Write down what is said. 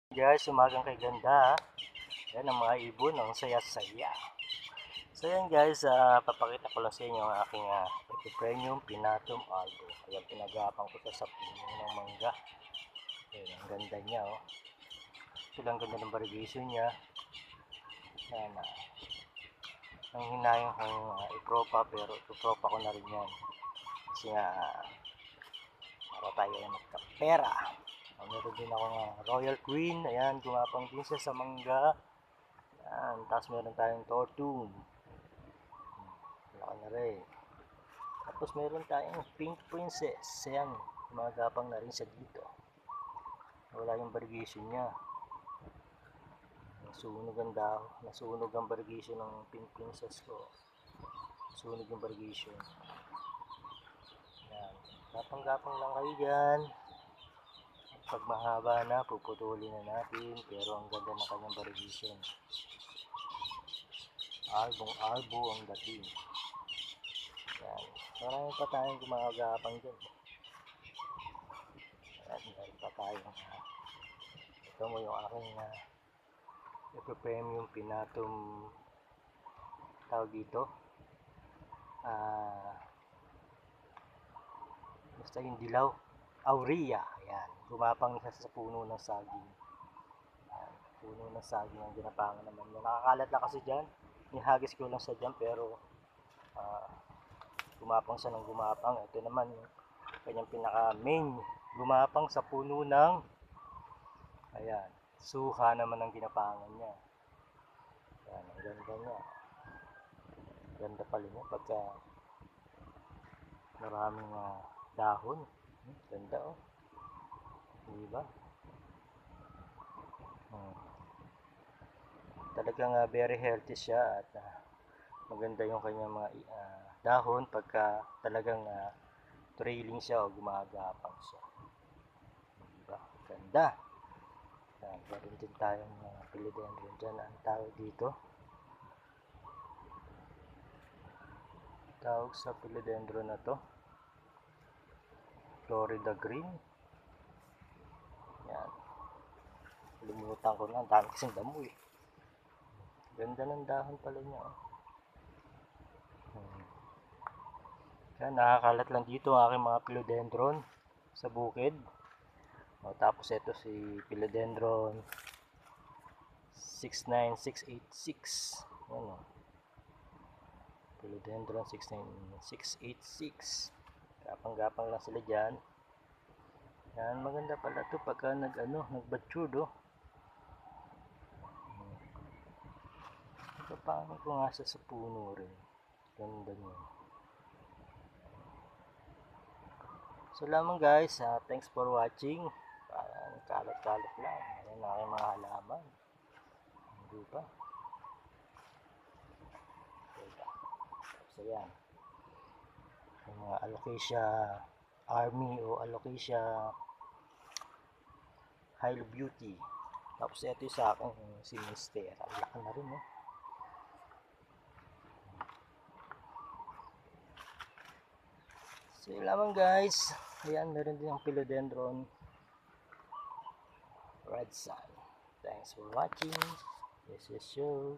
Guys, umagang kay ganda. Yan ang mga ibon, ang saya-saya. So yan guys, papakita ko lang sa inyo ang aking Epipremium Pinatum Albo. Ayan, pinagapang ko ito sa puno ng mangga. Ayan, ang ganda niya oh. Ito lang ganda ng variegation niya. Yan, ang hinayang kong ipropa, pero ipropa ko na rin yan. Kasi nga, para tayo ay magkapera. Meron din ako Royal Queen. Ayan, gumapang din siya sa mangga. Ayan, tapos meron tayong Tortune. Wala na rin. Tapos meron tayong Pink Princess. Ayan, gumagapang na rin siya dito. Wala yung variegation niya. Nasunog ang variegation ng Pink Princess ko. Sunog yung variegation. Ayan, gapang-gapang lang kayo dyan. Pag mahaba na, puputulin na natin, pero ang ganda ng kanyang variegation. Albong-albo ang dating. Yan. Marami pa tayong gumagapang dyan. Yan, meron pa tayong ito mo yung aking Epipremium Pinatum, tawag dito, basta yung dilaw, Aurea. Ayan, gumapang siya sa puno ng saging. Ayan, puno ng saging ang ginapangan naman. Nakakalat na kasi dyan, nihagis ko lang sa dyan, pero gumapang siya ng gumapang. Ito naman yung kanyang pinaka main, gumapang sa puno ng, ayan, suha naman ang ginapangan niya. Ayan, ang ganda niya. Ganda pala niya pagka maraming dahon. Ganda oh. Diba? Talagang very healthy siya at maganda yung kanyang mga dahon pagka talagang trailing siya o gumagapang siya. Diba? Ganda. Meron din tayong philodendron dyan. Ang tawag dito, tawag sa philodendron na to, Florida Green. Yan. Limutan ko na. Ang dami kasing damo eh. Ganda ng dahon pala niya oh. Yan, nakakalat lang dito ang aking mga philodendron sa bukid. Tapos ito si philodendron 69686. Yan oh. Philodendron 69686. Gapang-gapang lang sila dyan. Yan, maganda pala ito pagka nag-matured oh. Paano ko nga sa puno rin. Ganda niya. So lamang guys, thanks for watching. Kalat-kalat lang. Ayan na aking mga halaman. Hindi pa. So yan. Yung mga Alocasia Army o Alocasia Hilo Beauty. Tapos ito yung sa akin, si Mister. Laki na rin oh. So yun lamang guys. Ayan, meron din ang philodendron red sun. Thanks for watching. This is show.